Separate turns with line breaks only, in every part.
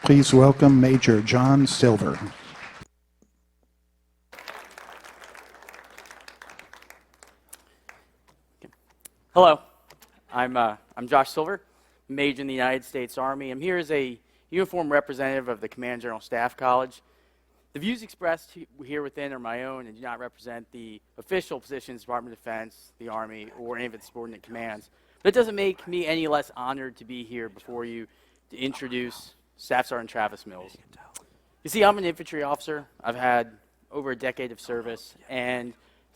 Please welcome Major John Silver.
Hello, I'm Josh Silver, Major in the United States Army. I'm here as a uniform representative of the Command General Staff College. The views expressed here within are my own and do not represent the official positions, Department of Defense, the Army, or any of its subordinate commands. But it doesn't make me any less honored to be here before you to introduce Staff Sergeant Travis Mills. You see, I'm an infantry officer. I've had over a decade of service and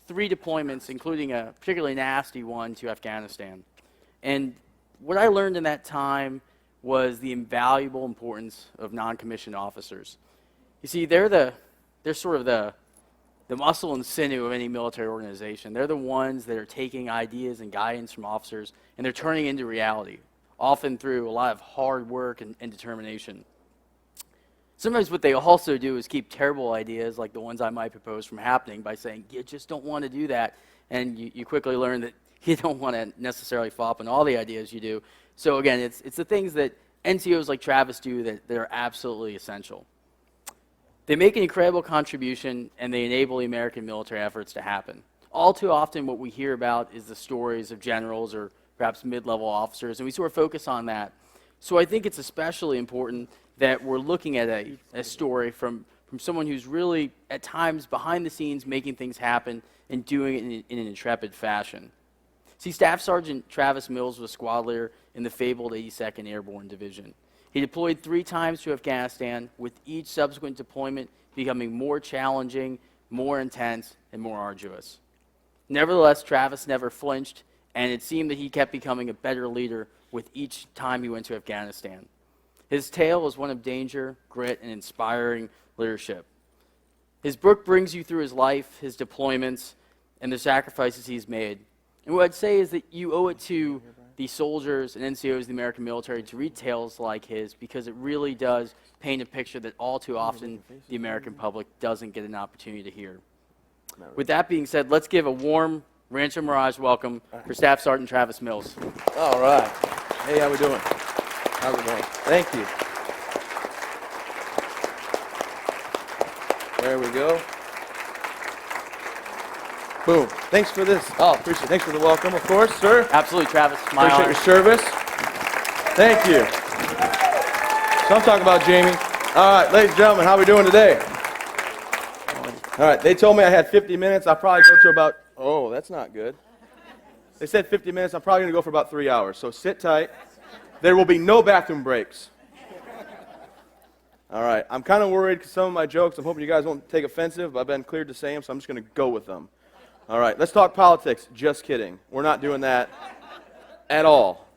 3 deployments, including a particularly nasty one to Afghanistan. And what I learned in that time was the invaluable importance of non-commissioned officers. You see, they're sort of the muscle and sinew of any military organization. They're the ones that are taking ideas and guidance from officers, and they're turning into reality, often through a lot of hard work and determination. Sometimes what they also do is keep terrible ideas like the ones I might propose from happening by saying, you just don't want to do that. And you quickly learn that you don't want to necessarily flop on all the ideas you do. So again, it's the things that NCOs like Travis do that are absolutely essential. They make an incredible contribution, and they enable the American military efforts to happen. All too often what we hear about is the stories of generals or perhaps mid-level officers, and we sort of focus on that. So I think it's especially important that we're looking at a story from someone who's really, at times, behind the scenes, making things happen and doing it in an intrepid fashion. See, Staff Sergeant Travis Mills was squad leader in the fabled 82nd Airborne Division. He deployed 3 times to Afghanistan, with each subsequent deployment becoming more challenging, more intense, and more arduous. Nevertheless, Travis never flinched, and it seemed that he kept becoming a better leader with each time he went to Afghanistan. His tale was one of danger, grit, and inspiring leadership. His book brings you through his life, his deployments, and the sacrifices he's made. And what I'd say is that you owe it to the soldiers and NCOs of the American military to read tales like his, because it really does paint a picture that all too often the American public doesn't get an opportunity to hear. With that being said, let's give a warm Rancho Mirage welcome for Staff Sergeant Travis Mills.
All right. Hey, how we doing? How's it going? Thank you. There we go. Boom. Thanks for this. Oh, appreciate it. Thanks for the welcome, of course, sir.
Absolutely, Travis. My
Appreciate
honor.
your service. Thank you. So I'm talking about Jamie. All right, ladies and gentlemen, how we doing today? All right, they told me I had 50 minutes. I'll probably go to about, oh, that's not good. They said 50 minutes. I'm probably going to go for about 3 hours. So sit tight. There will be no bathroom breaks. All right, I'm kind of worried because some of my jokes, I'm hoping you guys won't take offensive, but I've been cleared to say them, so I'm just going to go with them. All right, let's talk politics. Just kidding. We're not doing that at all.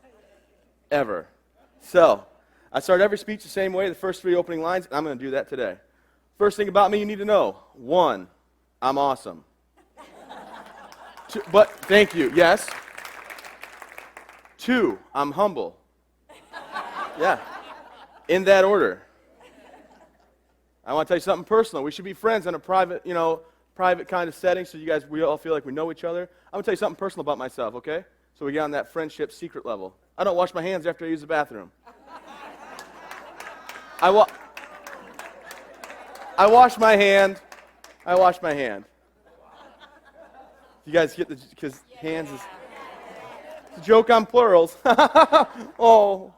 Ever. So, I start every speech the same way, the first 3 opening lines, and I'm going to do that today. First thing about me you need to know. 1, I'm awesome. 2, but thank you, yes. 2, I'm humble. Yeah, in that order. I want to tell you something personal. We should be friends in a private, private kind of setting so we all feel like we know each other. I'm going to tell you something personal about myself, okay? So we get on that friendship secret level. I don't wash my hands after I use the bathroom. I wash my hand. I wash my hand. You guys get because hands is it's a joke on plurals. Oh.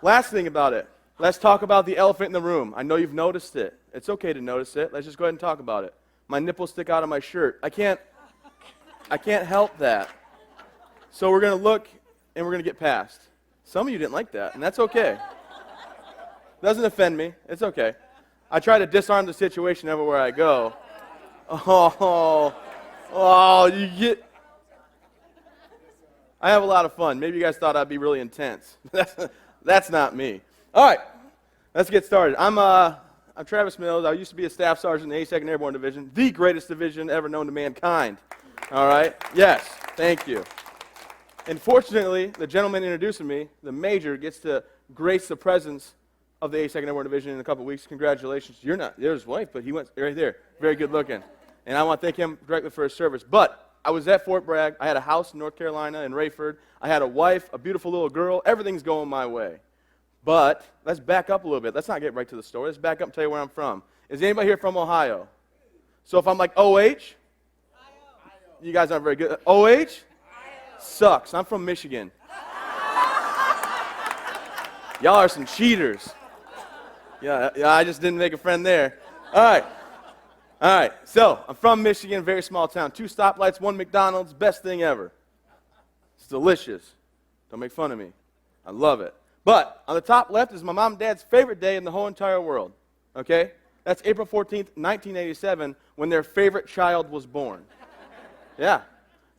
Last thing about it. Let's talk about the elephant in the room. I know you've noticed it. It's okay to notice it. Let's just go ahead and talk about it. My nipples stick out of my shirt. I can't help that. So we're going to look and we're going to get past. Some of you didn't like that, and that's okay. Doesn't offend me. It's okay. I try to disarm the situation everywhere I go. You get... I have a lot of fun. Maybe you guys thought I'd be really intense. That's not me. All right, let's get started. I'm Travis Mills. I used to be a staff sergeant in the 82nd Airborne Division, the greatest division ever known to mankind. All right? Yes, thank you. And fortunately, the gentleman introducing me, the major, gets to grace the presence of the 82nd Airborne Division in a couple weeks. Congratulations. You're not, there's his wife, but he went right there. Very good looking. And I want to thank him directly for his service. But I was at Fort Bragg. I had a house in North Carolina in Rayford. I had a wife, a beautiful little girl. Everything's going my way. But let's back up a little bit. Let's not get right to the story. Let's back up and tell you where I'm from. Is anybody here from Ohio? So if I'm like OH, you guys aren't very good. OH? Sucks. I'm from Michigan. Y'all are some cheaters. Yeah, I just didn't make a friend there. All right. So I'm from Michigan, very small town. 2 stoplights, 1 McDonald's, best thing ever. It's delicious. Don't make fun of me. I love it. But on the top left is my mom and dad's favorite day in the whole entire world. Okay? That's April 14th, 1987, when their favorite child was born. Yeah.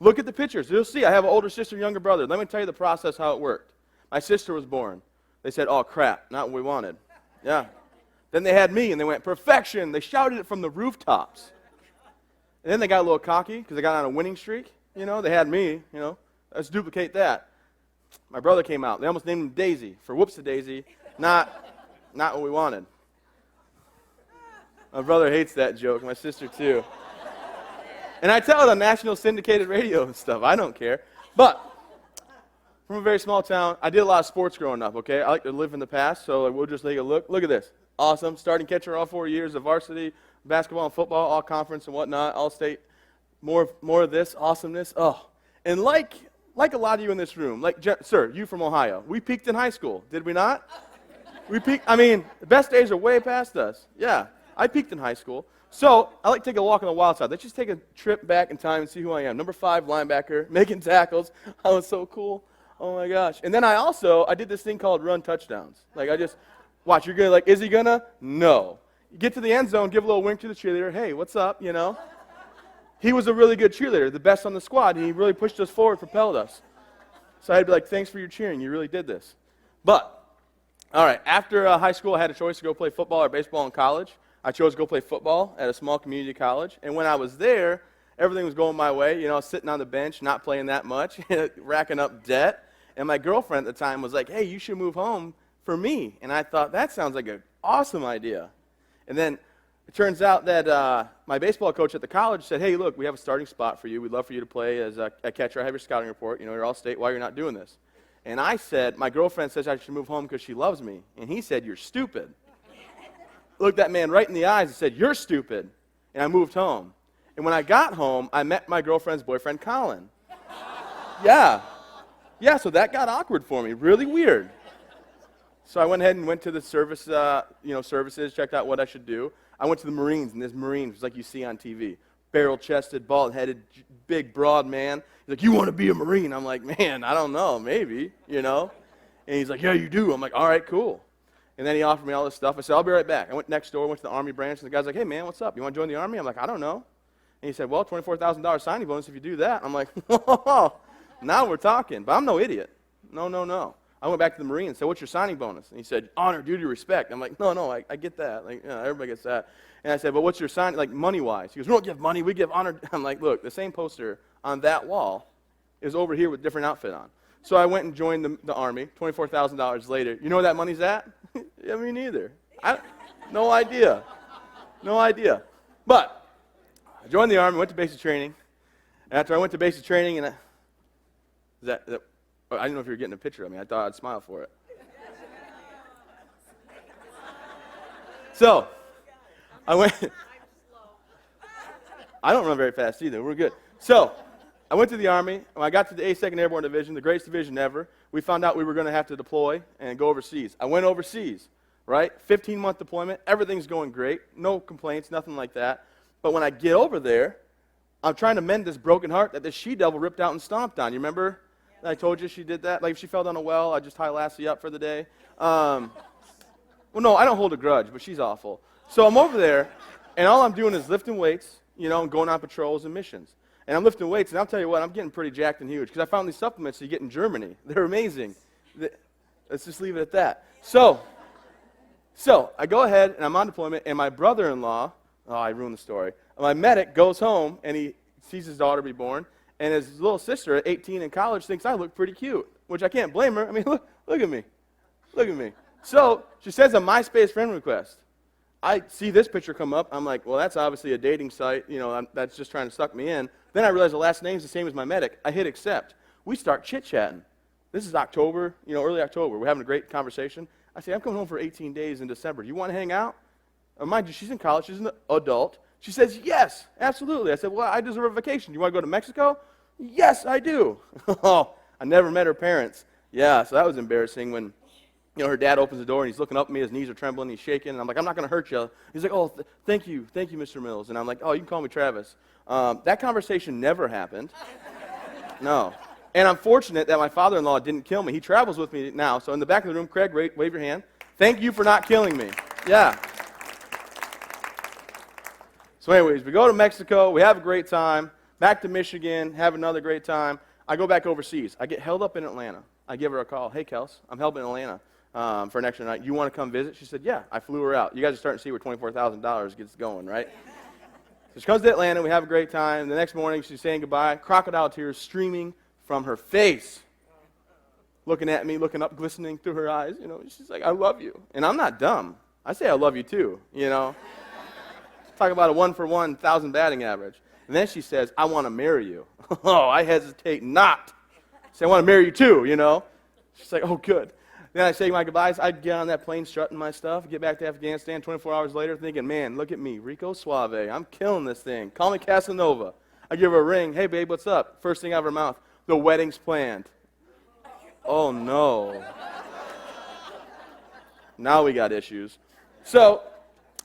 Look at the pictures. You'll see I have an older sister and younger brother. Let me tell you the process how it worked. My sister was born. They said, oh, crap, not what we wanted. Yeah. Then they had me, and they went, perfection. They shouted it from the rooftops. And then they got a little cocky because they got on a winning streak. You know, they had me, you know. Let's duplicate that. My brother came out. They almost named him Daisy for whoops-a-daisy. Not what we wanted. My brother hates that joke. My sister, too. And I tell it on national syndicated radio and stuff. I don't care. But from a very small town, I did a lot of sports growing up, okay? I like to live in the past, so we'll just take a look. Look at this. Awesome. Starting catcher all 4 years of varsity, basketball and football, all conference and whatnot, all state. More of this awesomeness. Oh. And like a lot of you in this room, sir, you from Ohio, we peaked in high school, did we not? We peaked, the best days are way past us. Yeah, I peaked in high school. So I like to take a walk on the wild side. Let's just take a trip back in time and see who I am. Number 5 linebacker, making tackles. I was so cool. Oh my gosh. And then I did this thing called run touchdowns. Watch, you're going to is he gonna? No. You get to the end zone, give a little wink to the cheerleader. Hey, what's up, you know? He was a really good cheerleader, the best on the squad, and he really pushed us forward, propelled us. So I'd be like, thanks for your cheering. You really did this. But, all right, after high school, I had a choice to go play football or baseball in college. I chose to go play football at a small community college. And when I was there, everything was going my way, you know, sitting on the bench, not playing that much, racking up debt. And my girlfriend at the time was like, hey, you should move home for me. And I thought, that sounds like an awesome idea. And then it turns out that my baseball coach at the college said, hey, look, we have a starting spot for you. We'd love for you to play as a catcher. I have your scouting report. You know, you're all state. Why you're not doing this? And I said, my girlfriend says I should move home because she loves me. And he said, you're stupid. Looked that man right in the eyes and said, you're stupid. And I moved home. And when I got home, I met my girlfriend's boyfriend, Colin. Yeah, so that got awkward for me, really weird. So I went ahead and went to the services, checked out what I should do. I went to the Marines, and this Marine was like you see on TV. Barrel-chested, bald-headed, big, broad man. He's like, you want to be a Marine? I'm like, man, I don't know, maybe, you know. And he's like, yeah, you do. I'm like, all right, cool. And then he offered me all this stuff. I said, I'll be right back. I went next door, went to the Army branch, and the guy's like, hey, man, what's up? You want to join the Army? I'm like, I don't know. And he said, well, $24,000 signing bonus if you do that. I'm like, whoa, now we're talking. But I'm no idiot. No. I went back to the Marines and said, what's your signing bonus? And he said, honor, duty, respect. I'm like, no, I get that. Like, everybody gets that. And I said, but what's your sign, like money-wise? He goes, we don't give money, we give honor. I'm like, look, the same poster on that wall is over here with a different outfit on. So I went and joined the Army, $24,000 later. You know where that money's at? Yeah, me neither. No idea. But I joined the Army, went to basic training. After I went to basic training, and I didn't know if you were getting a picture of me. I thought I'd smile for it. So, I went. I don't run very fast either. We're good. So, I went to the Army. When I got to the 82nd Airborne Division, the greatest division ever, we found out we were going to have to deploy and go overseas. I went overseas, right? 15-month deployment. Everything's going great. No complaints, nothing like that. But when I get over there, I'm trying to mend this broken heart that this she-devil ripped out and stomped on. You remember? I told you she did that. Like if she fell down a well, I just tie Lassie up for the day. Well, no, I don't hold a grudge, but she's awful. So I'm over there, and all I'm doing is lifting weights, you know, and going on patrols and missions. And I'm lifting weights, and I'll tell you what, I'm getting pretty jacked and huge because I found these supplements you get in Germany. They're amazing. Let's just leave it at that. So I go ahead, and I'm on deployment, and my brother-in-law, I ruined the story. My medic goes home, and he sees his daughter be born. And his little sister at 18 in college thinks I look pretty cute, which I can't blame her. I mean, look at me. Look at me. So she sends a MySpace friend request. I see this picture come up. I'm like, well, that's obviously a dating site. You know, that's just trying to suck me in. Then I realize the last name's the same as my medic. I hit accept. We start chit-chatting. This is October, you know, early October. We're having a great conversation. I say, I'm coming home for 18 days in December. You want to hang out? Mind you, she's in college. She's an adult. She says, yes, absolutely. I said, well, I deserve a vacation. You want to go to Mexico? Yes, I do. Oh, I never met her parents. Yeah, so that was embarrassing when, her dad opens the door and he's looking up at me. His knees are trembling. He's shaking. And I'm like, I'm not going to hurt you. He's like, oh, thank you, Mr. Mills. And I'm like, oh, you can call me Travis. That conversation never happened. No. And I'm fortunate that my father-in-law didn't kill me. He travels with me now. So in the back of the room, Craig, wave your hand. Thank you for not killing me. Yeah. So anyways, we go to Mexico. We have a great time. Back to Michigan, have another great time. I go back overseas. I get held up in Atlanta. I give her a call. Hey, Kels, I'm held up in Atlanta for an extra night. You want to come visit? She said, yeah. I flew her out. You guys are starting to see where $24,000 gets going, right? So she comes to Atlanta. We have a great time. The next morning, she's saying goodbye. Crocodile tears streaming from her face. Looking at me, looking up, glistening through her eyes. She's like, I love you. And I'm not dumb. I say I love you too, Talk about a 1-for-1, 1,000 batting average. And then she says, I want to marry you. Oh, I hesitate not. I say, I want to marry you too, She's like, oh, good. Then I say my goodbyes. I get on that plane, strutting my stuff, get back to Afghanistan 24 hours later thinking, man, look at me, Rico Suave. I'm killing this thing. Call me Casanova. I give her a ring. Hey, babe, what's up? First thing out of her mouth, the wedding's planned. Oh, no. Now we got issues. So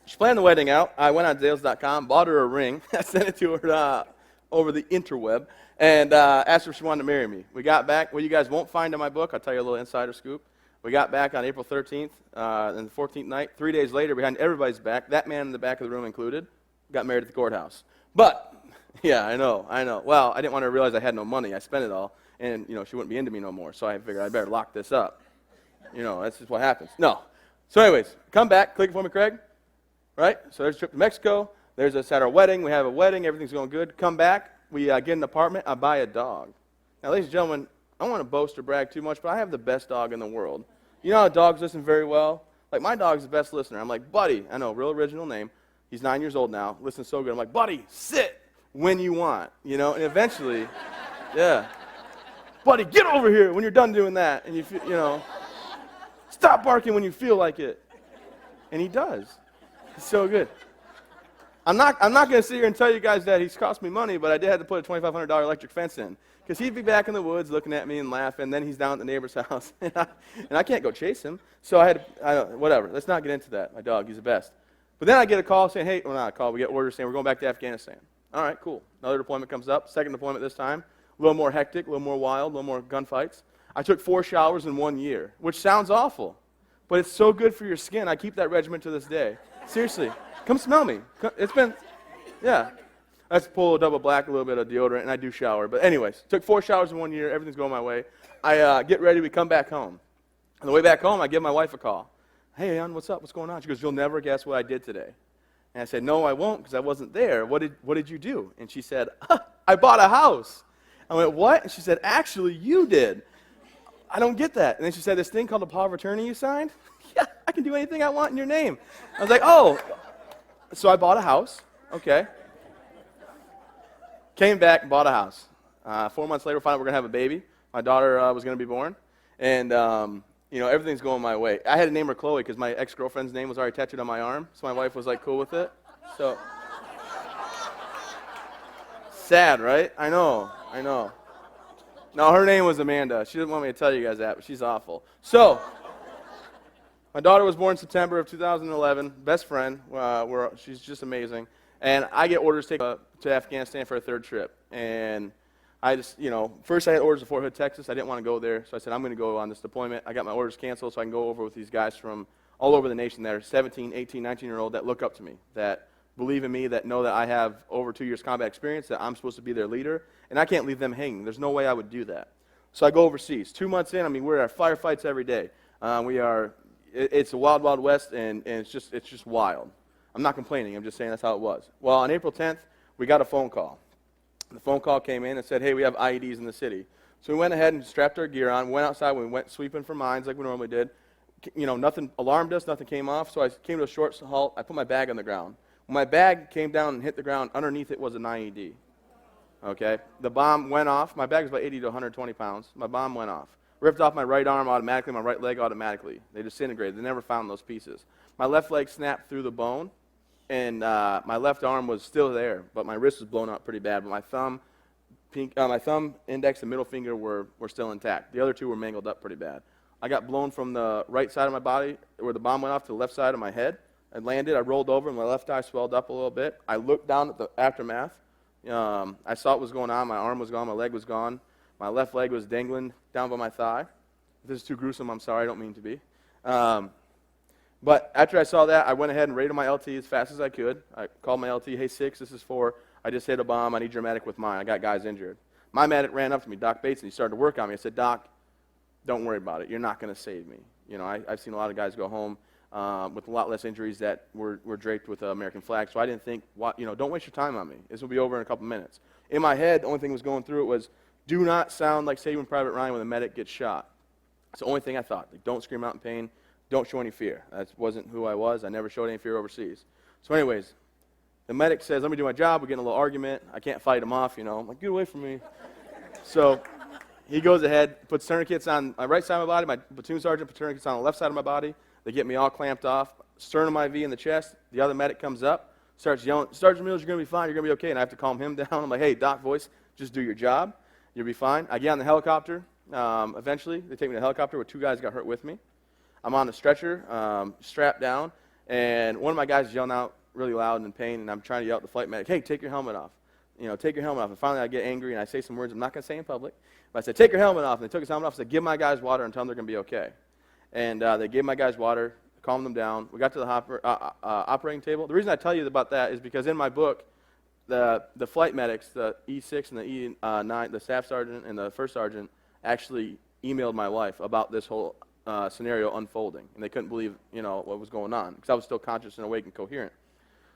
she planned the wedding out. I went on Zales.com, bought her a ring. I sent it to her over the interweb and asked her if she wanted to marry me. We got back. What you guys won't find in my book, I'll tell you a little insider scoop. We got back on April 13th and the 14th night. 3 days later, behind everybody's back, that man in the back of the room included, got married at the courthouse. But, yeah, I know. Well, I didn't want her to realize I had no money. I spent it all, and, she wouldn't be into me no more. So I figured I better lock this up. That's just what happens. No. So anyways, come back. Click it for me, Craig. Right? So there's a trip to Mexico. There's us at our wedding. We have a wedding. Everything's going good. Come back. We get an apartment. I buy a dog. Now, ladies and gentlemen, I don't want to boast or brag too much, but I have the best dog in the world. You know how dogs listen very well? Like, my dog's the best listener. I'm like, Buddy, I know, real original name. He's 9 years old now. Listens so good. I'm like, Buddy, sit when you want. And eventually, yeah. Buddy, get over here when you're done doing that. And stop barking when you feel like it. And he does. He's so good. I'm not going to sit here and tell you guys that he's cost me money, but I did have to put a $2,500 electric fence in. Because he'd be back in the woods looking at me and laughing, then he's down at the neighbor's house. and I can't go chase him. So whatever. Let's not get into that. My dog, he's the best. But then I get a call saying, hey, well, not a call, we get orders saying we're going back to Afghanistan. All right, cool. Another deployment comes up, second deployment this time. A little more hectic, a little more wild, a little more gunfights. I took 4 showers in 1 year, which sounds awful. But it's so good for your skin. I keep that regimen to this day. Seriously. Come smell me. It's been, yeah. Let's pull a double black, a little bit of deodorant, and I do shower. But anyways, took 4 showers in 1 year. Everything's going my way. I get ready. We come back home. On the way back home, I give my wife a call. Hey, Ann, what's up? What's going on? She goes, you'll never guess what I did today. And I said, no, I won't, because I wasn't there. What did you do? And she said, I bought a house. I went, what? And she said, actually, you did. I don't get that. And then she said, this thing called a power of attorney you signed? Yeah, I can do anything I want in your name. I was like, oh. So I bought a house. Okay. Came back and bought a house. 4 months later, we found out we're going to have a baby. My daughter was going to be born. And, everything's going my way. I had to name her Chloe because my ex-girlfriend's name was already tattooed on my arm. So my wife was, cool with it. So, sad, right? I know. No, her name was Amanda. She didn't want me to tell you guys that, but she's awful. So, my daughter was born September of 2011. Best friend. She's just amazing. And I get orders to take to Afghanistan for a 3rd trip. And I just, first I had orders to Fort Hood, Texas. I didn't want to go there. So I said, I'm going to go on this deployment. I got my orders canceled so I can go over with these guys from all over the nation that are 17, 18, 19-year-old that look up to me, that believe in me, that know that I have over 2 years combat experience, that I'm supposed to be their leader. And I can't leave them hanging. There's no way I would do that. So I go overseas. 2 months in, we're at firefights every day. It's a wild, wild west, and it's just wild. I'm not complaining. I'm just saying that's how it was. Well, on April 10th, we got a phone call. The phone call came in and said, hey, we have IEDs in the city. So we went ahead and strapped our gear on, went outside, we went sweeping for mines like we normally did. Nothing alarmed us, nothing came off, so I came to a short halt. I put my bag on the ground. When my bag came down and hit the ground, underneath it was an IED. Okay? The bomb went off. My bag was about 80 to 120 pounds. My bomb went off. Ripped off my right arm automatically, my right leg automatically. They disintegrated. They never found those pieces. My left leg snapped through the bone, and my left arm was still there, but my wrist was blown up pretty bad. But my thumb, index, and middle finger were still intact. The other two were mangled up pretty bad. I got blown from the right side of my body, where the bomb went off, to the left side of my head. I landed, I rolled over, and my left eye swelled up a little bit. I looked down at the aftermath. I saw what was going on. My arm was gone, my leg was gone. My left leg was dangling down by my thigh. If this is too gruesome, I'm sorry, I don't mean to be. But after I saw that, I went ahead and rated my LT as fast as I could. I called my LT, hey, 6, this is 4. I just hit a bomb. I need your medic with mine. I got guys injured. My medic ran up to me, Doc Bates, and he started to work on me. I said, Doc, don't worry about it. You're not going to save me. You know, I've seen a lot of guys go home with a lot less injuries that were draped with American flag. So I didn't think, don't waste your time on me. This will be over in a couple minutes. In my head, the only thing that was going through it was, do not sound like Saving Private Ryan when the medic gets shot. It's the only thing I thought. Like, don't scream out in pain. Don't show any fear. That wasn't who I was. I never showed any fear overseas. So anyways, the medic says, let me do my job. We're getting a little argument. I can't fight him off, I'm like, get away from me. So he goes ahead, puts tourniquets on my right side of my body. My platoon sergeant puts tourniquets on the left side of my body. They get me all clamped off. Sternum IV in the chest. The other medic comes up, starts yelling, Sergeant Mills, you're going to be fine. You're going to be okay. And I have to calm him down. I'm like, hey, Doc voice, just do your job. You'll be fine. I get on the helicopter. Eventually, they take me to the helicopter where 2 guys got hurt with me. I'm on the stretcher, strapped down, and one of my guys is yelling out really loud and in pain, and I'm trying to yell at the flight medic, hey, take your helmet off. Take your helmet off. And finally, I get angry, and I say some words I'm not going to say in public. But I said, take your helmet off. And they took his helmet off. I said, give my guys water and tell them they're going to be okay. And they gave my guys water, calmed them down. We got to the operating table. The reason I tell you about that is because in my book, the flight medics, the E6 and the E9, the staff sergeant and the first sergeant, actually emailed my wife about this whole scenario unfolding, and they couldn't believe, what was going on, because I was still conscious and awake and coherent.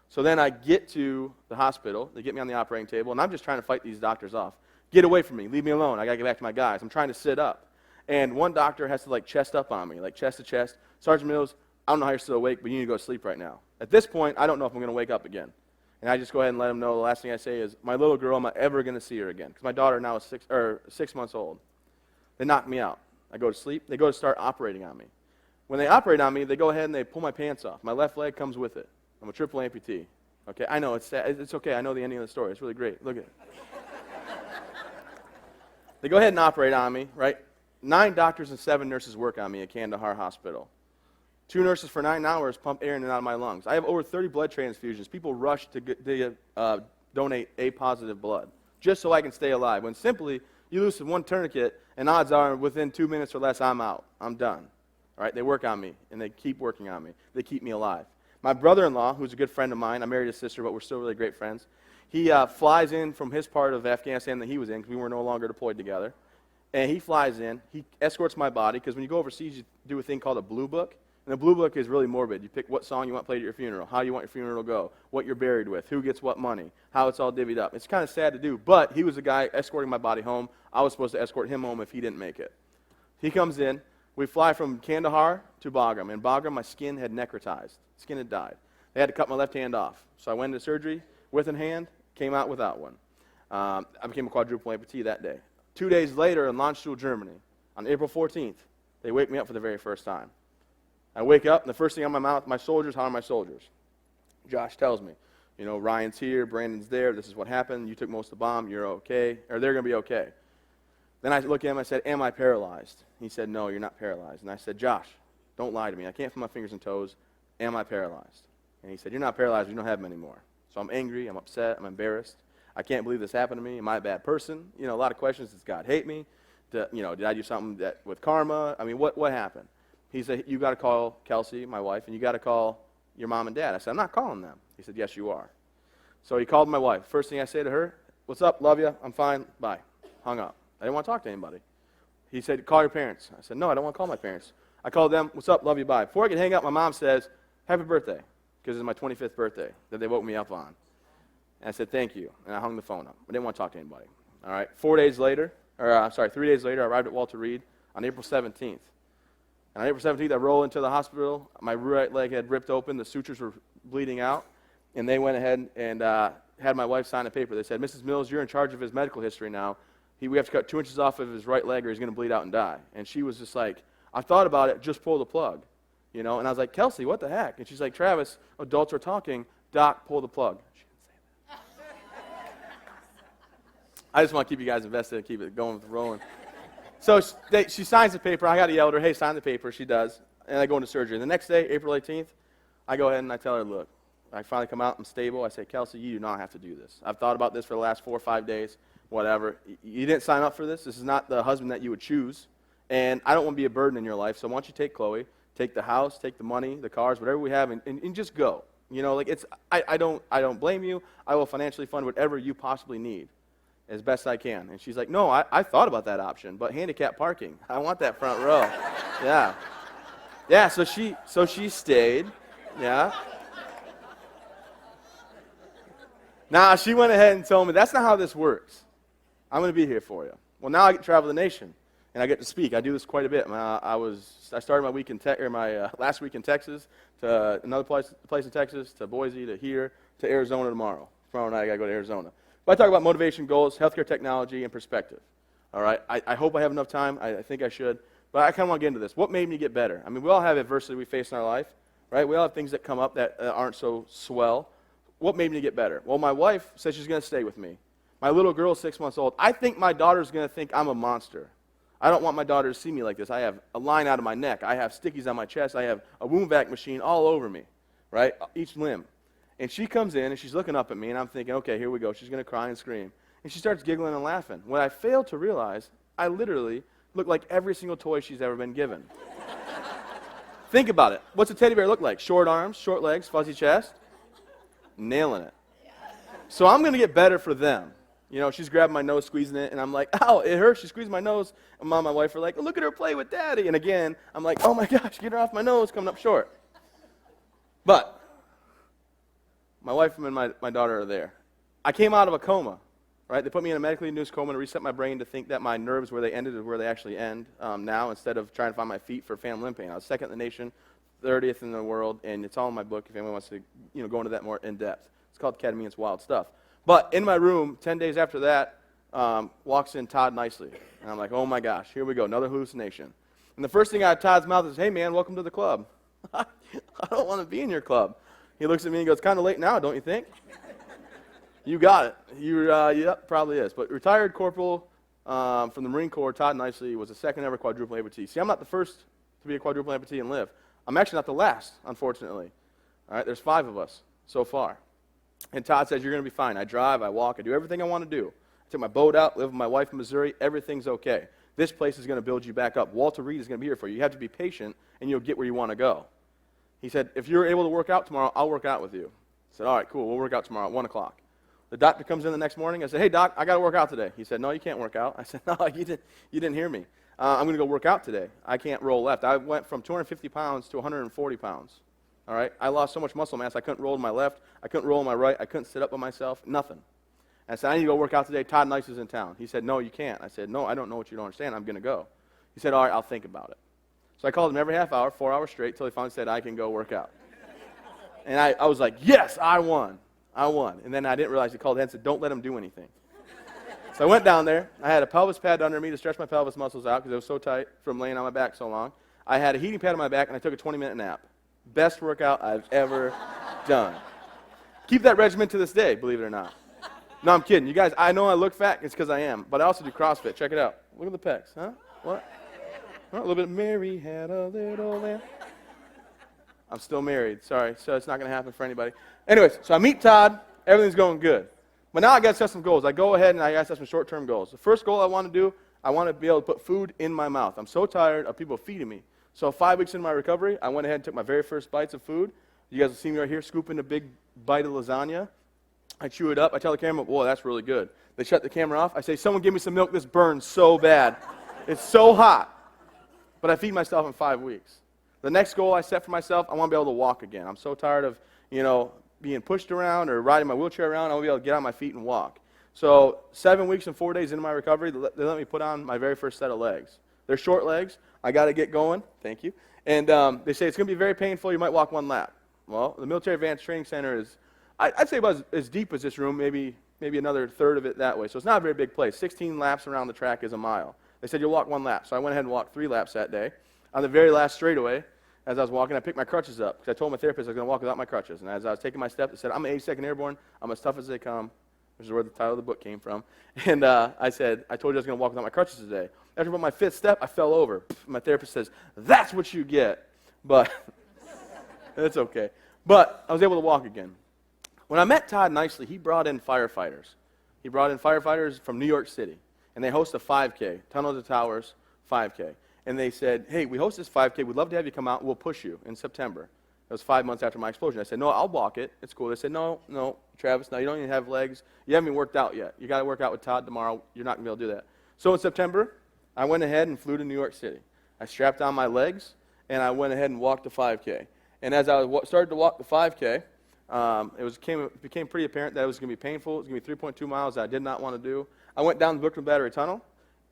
So then I get to the hospital. They get me on the operating table, and I'm just trying to fight these doctors off. Get away from me. Leave me alone. I got to get back to my guys. I'm trying to sit up. And one doctor has to, chest up on me, chest to chest. Sergeant Mills, I don't know how you're still awake, but you need to go to sleep right now. At this point, I don't know if I'm going to wake up again. And I just go ahead and let him know. The last thing I say is, my little girl, am I ever going to see her again? Because my daughter now is 6 months old. They knock me out. I go to sleep. They go to start operating on me. When they operate on me, they go ahead and they pull my pants off. My left leg comes with it. I'm a triple amputee. Okay, I know, it's sad. It's okay. I know the ending of the story. It's really great. Look at it. They go ahead and operate on me, right? 9 doctors and 7 nurses work on me at Kandahar Hospital. 2 nurses for 9 hours pump air in and out of my lungs. I have over 30 blood transfusions. People rush to donate A-positive blood just so I can stay alive. When simply, you loosen one tourniquet, and odds are within 2 minutes or less, I'm out. I'm done. All right? They work on me, and they keep working on me. They keep me alive. My brother-in-law, who's a good friend of mine, I married his sister, but we're still really great friends. He flies in from his part of Afghanistan that he was in, because we were no longer deployed together. And he flies in. He escorts my body, because when you go overseas, you do a thing called a blue book. And the blue book is really morbid. You pick what song you want played at your funeral, how you want your funeral to go, what you're buried with, who gets what money, how it's all divvied up. It's kind of sad to do, but he was the guy escorting my body home. I was supposed to escort him home if he didn't make it. He comes in. We fly from Kandahar to Bagram. In Bagram, my skin had necrotized. Skin had died. They had to cut my left hand off. So I went into surgery with a hand, came out without one. I became a quadruple amputee that day. 2 days later in Landstuhl, Germany, on April 14th, they wake me up for the very first time. I wake up, and the first thing on my mouth, my soldiers, how are my soldiers? Josh tells me, Ryan's here, Brandon's there, this is what happened, you took most of the bomb, you're okay, or they're going to be okay. Then I look at him, I said, am I paralyzed? He said, no, you're not paralyzed. And I said, Josh, don't lie to me. I can't feel my fingers and toes. Am I paralyzed? And he said, you're not paralyzed, you don't have them anymore. So I'm angry, I'm upset, I'm embarrassed. I can't believe this happened to me. Am I a bad person? A lot of questions. Does God hate me? Did I do something with karma? I mean, what happened? He said, you got to call Kelsey, my wife, and you got to call your mom and dad. I said, I'm not calling them. He said, yes, you are. So he called my wife. First thing I say to her, what's up, love you, I'm fine, bye. Hung up. I didn't want to talk to anybody. He said, call your parents. I said, no, I don't want to call my parents. I called them, what's up, love you, bye. Before I could hang up, my mom says, happy birthday, because it's my 25th birthday that they woke me up on. And I said, thank you, and I hung the phone up. I didn't want to talk to anybody. All right, 3 days later, I arrived at Walter Reed on April 17th. And on April 17th, I rolled into the hospital. My right leg had ripped open. The sutures were bleeding out. And they went ahead and had my wife sign a paper. They said, Mrs. Mills, you're in charge of his medical history now. we have to cut 2 inches off of his right leg or he's going to bleed out and die. And she was just like, I thought about it, just pull the plug. You know, and I was like, Kelsey, what the heck? And she's like, Travis, adults are talking, Doc, pull the plug. She didn't say that. I just want to keep you guys invested and keep it going with rolling. So she signs the paper. I got to yell at her, hey, sign the paper. She does. And I go into surgery. And the next day, April 18th, I go ahead and I tell her, look, I finally come out, I'm stable. I say, Kelsey, you do not have to do this. I've thought about this for the last 4 or 5 days, whatever. You didn't sign up for this. This is not the husband that you would choose. And I don't want to be a burden in your life. So why don't you take Chloe, take the house, take the money, the cars, whatever we have, and just go. You know, like I don't blame you. I will financially fund whatever you possibly need as best I can. And she's like, no, I thought about that option, but handicap parking. I want that front row. Yeah. Yeah, so she stayed. Yeah. Now, she went ahead and told me, that's not how this works. I'm going to be here for you. Well, now I get to travel the nation, and I get to speak. I do this quite a bit. I started my week in last week in Texas, to another place in Texas, to Boise, to here, to Arizona tomorrow. Tomorrow night I got to go to Arizona. But I talk about motivation, goals, healthcare technology, and perspective. All right? I hope I have enough time. I think I should. But I kind of want to get into this. What made me get better? I mean, we all have adversity we face in our life, right? We all have things that come up that aren't so swell. What made me get better? Well, my wife said she's going to stay with me. My little girl is 6 months old. I think my daughter's going to think I'm a monster. I don't want my daughter to see me like this. I have a line out of my neck. I have stickies on my chest. I have a wound vac machine all over me, right? Each limb. And she comes in, and she's looking up at me, and I'm thinking, okay, here we go. She's going to cry and scream. And she starts giggling and laughing. What I failed to realize, I literally look like every single toy she's ever been given. Think about it. What's a teddy bear look like? Short arms, short legs, fuzzy chest? Nailing it. So I'm going to get better for them. You know, she's grabbing my nose, squeezing it, and I'm like, ow, it hurts. She squeezed my nose. And Mom and my wife are like, oh, look at her play with Daddy. And again, I'm like, oh my gosh, get her off my nose, coming up short. But my wife and my daughter are there. I came out of a coma, right? They put me in a medically induced coma to reset my brain to think that my nerves, where they ended, is where they actually end now, instead of trying to find my feet for phantom limb pain. I was second in the nation, 30th in the world, and it's all in my book if anyone wants to go into that more in depth. It's called Ketamine, it's wild stuff. But in my room, 10 days after that, walks in Todd Nicely. And I'm like, oh my gosh, here we go, another hallucination. And the first thing out of Todd's mouth is, hey man, welcome to the club. I don't want to be in your club. He looks at me and goes, kind of late now, don't you think? You got it. Yeah, probably is. But retired corporal from the Marine Corps, Todd Nicely, was the second ever quadruple amputee. See, I'm not the first to be a quadruple amputee and live. I'm actually not the last, unfortunately. All right, there's 5 of us so far. And Todd says, you're going to be fine. I drive, I walk, I do everything I want to do. I take my boat out, live with my wife in Missouri, everything's okay. This place is going to build you back up. Walter Reed is going to be here for you. You have to be patient, and you'll get where you want to go. He said, if you're able to work out tomorrow, I'll work out with you. I said, all right, cool, we'll work out tomorrow at 1 o'clock. The doctor comes in the next morning. I said, hey, doc, I got to work out today. He said, no, you can't work out. I said, no, you didn't hear me. I'm going to go work out today. I can't roll left. I went from 250 pounds to 140 pounds. All right? I lost so much muscle mass, I couldn't roll to my left. I couldn't roll on my right. I couldn't sit up by myself. Nothing. And I said, I need to go work out today. Todd Nice is in town. He said, no, you can't. I said, no, I don't know what you don't understand. I'm going to go. He said, all right, I'll think about it. So I called him every half hour, 4 hours straight, until he finally said, I can go work out. And I was like, yes, I won. I won. And then I didn't realize he called ahead and said, don't let him do anything. So I went down there. I had a pelvis pad under me to stretch my pelvis muscles out because it was so tight from laying on my back so long. I had a heating pad on my back, and I took a 20-minute nap. Best workout I've ever done. Keep that regimen to this day, believe it or not. No, I'm kidding. You guys, I know I look fat. It's because I am. But I also do CrossFit. Check it out. Look at the pecs. Huh? What? Oh, a little bit of Mary had a little lamb. I'm still married. Sorry. So it's not going to happen for anybody. Anyways, so I meet Todd. Everything's going good. But now I got to set some goals. I go ahead and I got to set some short-term goals. The first goal I want to do, I want to be able to put food in my mouth. I'm so tired of people feeding me. So 5 weeks into my recovery, I went ahead and took my very first bites of food. You guys will see me right here scooping a big bite of lasagna. I chew it up. I tell the camera, boy, that's really good. They shut the camera off. I say, someone give me some milk. This burns so bad. It's so hot. But I feed myself in 5 weeks. The next goal I set for myself, I want to be able to walk again. I'm so tired of, being pushed around or riding my wheelchair around. I want to be able to get on my feet and walk. So 7 weeks and 4 days into my recovery, they let me put on my very first set of legs. They're short legs. I got to get going. Thank you. And they say it's going to be very painful. You might walk 1 lap. Well, the Military Advanced Training Center is, I'd say about as deep as this room, maybe maybe another third of it that way. So it's not a very big place. 16 laps around the track is a mile. They said you'll walk 1 lap. So I went ahead and walked 3 laps that day. On the very last straightaway, as I was walking, I picked my crutches up because I told my therapist I was going to walk without my crutches. And as I was taking my steps, I said, I'm an 82nd Airborne. I'm as tough as they come, which is where the title of the book came from. And I said, I told you I was going to walk without my crutches today. After about my 5th step, I fell over. My therapist says, that's what you get. But it's okay. But I was able to walk again. When I met Todd Nicely, he brought in firefighters. He brought in firefighters from New York City. And they host a 5K, Tunnel to Towers 5K. And they said, hey, we host this 5K. We'd love to have you come out. We'll push you in September. It was 5 months after my explosion. I said, no, I'll walk it. It's cool. They said, no, Travis, no, you don't even have legs. You haven't even worked out yet. You got to work out with Todd tomorrow. You're not going to be able to do that. So in September, I went ahead and flew to New York City. I strapped on my legs, and I went ahead and walked the 5K. And as I started to walk the 5K, it became pretty apparent that it was going to be painful. It was going to be 3.2 miles that I did not want to do. I went down the Brooklyn Battery Tunnel.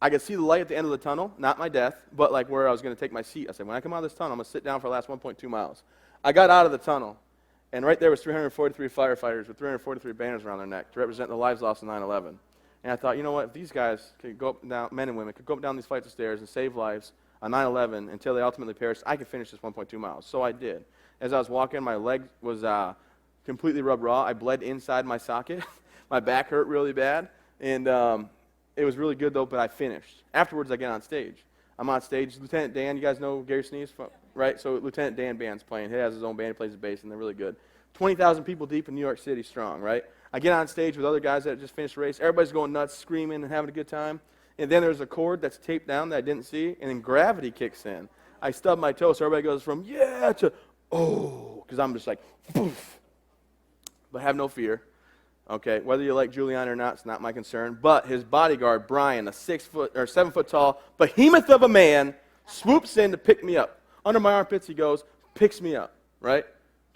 I could see the light at the end of the tunnel, not my death, but like where I was going to take my seat. I said, when I come out of this tunnel, I'm going to sit down for the last 1.2 miles. I got out of the tunnel, and right there was 343 firefighters with 343 banners around their neck to represent the lives lost in 9/11. And I thought, you know what, if these guys could go up and down, men and women, could go up and down these flights of stairs and save lives on 9/11 until they ultimately perished, I could finish this 1.2 miles. So I did. As I was walking, my leg was completely rubbed raw. I bled inside my socket. My back hurt really bad. And it was really good, though, but I finished. Afterwards, I get on stage. I'm on stage. Lieutenant Dan, you guys know Gary Sneeze, right? So Lieutenant Dan band's playing. He has his own band. He plays the bass, and they're really good. 20,000 people deep in New York City strong, right? I get on stage with other guys that just finished the race. Everybody's going nuts, screaming, and having a good time. And then there's a cord that's taped down that I didn't see, and then gravity kicks in. I stub my toe, so everybody goes from, yeah, to, oh, because I'm just like, poof. But have no fear. Okay, whether you like Giuliani or not, it's not my concern. But his bodyguard, Brian, a 7 foot tall behemoth of a man, swoops in to pick me up. Under my armpits, he goes, picks me up, right?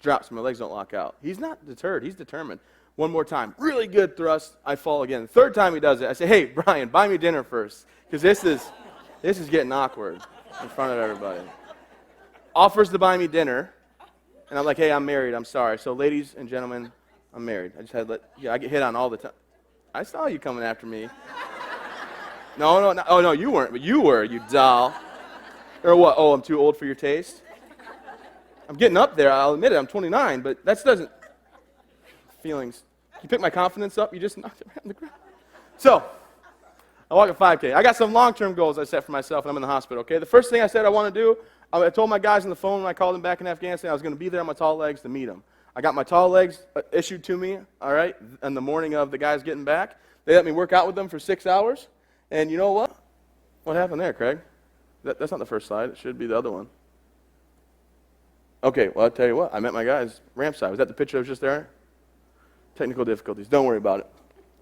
Drops me, my legs don't lock out. He's not deterred, he's determined. One more time, really good thrust, I fall again. Third time he does it, I say, hey, Brian, buy me dinner first, because this is getting awkward in front of everybody. Offers to buy me dinner, and I'm like, hey, I'm married, I'm sorry. So ladies and gentlemen, I'm married. I just had I get hit on all the time. I saw you coming after me. No, oh no, you weren't, but you were, you doll. Or what? Oh, I'm too old for your taste? I'm getting up there, I'll admit it, I'm 29, but that doesn't, feelings. You pick my confidence up, you just knocked it right on the ground. So, I walk a 5K. I got some long-term goals I set for myself, and I'm in the hospital, okay? The first thing I said I want to do, I told my guys on the phone when I called them back in Afghanistan, I was going to be there on my tall legs to meet them. I got my tall legs issued to me, all right, in the morning of the guys getting back. They let me work out with them for 6 hours, and you know what? What happened there, Craig? That's not the first slide. It should be the other one. Okay, well, I'll tell you what. I met my guys ramp side. Was that the picture that was just there? Technical difficulties. Don't worry about it.